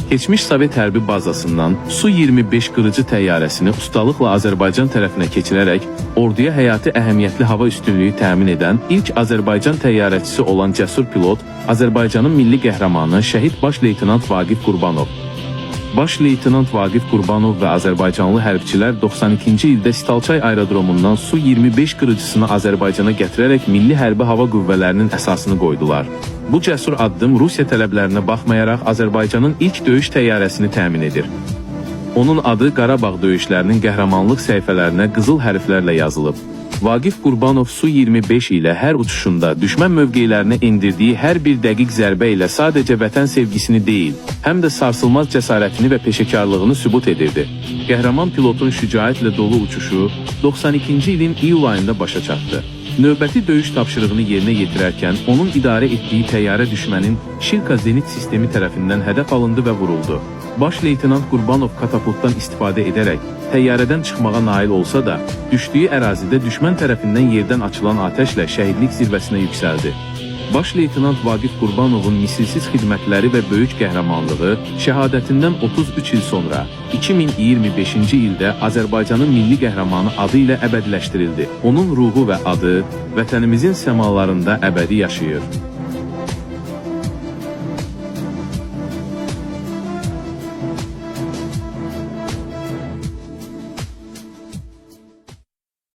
Keçmiş Sovet hərbi bazasından Su-25 qırıcı təyyarəsini ustalıqla Azərbaycan tərəfinə keçirərək orduya həyati əhəmiyyətli hava üstünlüyü təmin edən ilk Azərbaycan təyyarəçisi olan cəsur pilot, Azərbaycanın milli qəhrəmanı şəhid baş leytenant Vaqif Qurbanov. Baş leytenant Vaqif Qurbanov və Azərbaycanlı hərbçilər 92-ci ildə Stalçay aerodromundan Su-25 qırıcısını Azərbaycana gətirərək milli hərbi hava qüvvələrinin əsasını qoydular. Bu cəsur addım Rusiya tələblərinə baxmayaraq Azərbaycanın ilk döyüş təyyarəsini təmin edir. Onun adı Qarabağ döyüşlərinin qəhrəmanlıq səhifələrinə qızıl hərflərlə yazılıb. Vaqif Qurbanov Su-25 ilə hər uçuşunda düşmən mövqelərinə endirdiyi hər bir dəqiq zərbə ilə sadəcə vətən sevgisini deyil, həm də sarsılmaz cəsarətini və peşəkarlığını sübut edirdi. Qəhrəman pilotun şücaətlə dolu uçuşu 92-ci ilin iyul ayında başa çatdı. Növbəti döyüş tapşırığını yerinə yetirərkən onun idarə etdiyi təyyarə düşmənin Şilka zenit sistemi tərəfindən hədəf alındı və vuruldu. Baş leytenant Qurbanov katapultdan istifadə edərək təyyarədən çıxmağa nail olsa da, düşdüyü ərazidə düşmən tərəfindən yerdən açılan atəşlə şəhidlik zirvəsinə yüksəldi. Baş leytenant Vaqif Qurbanovun misilsiz xidmətləri və böyük qəhrəmanlığı şəhadətindən 33 il sonra 2025-ci ildə Azərbaycanın milli qəhrəmanı adı ilə əbədiləşdirildi. Onun ruhu və adı vətənimizin səmalarında əbədi yaşayır.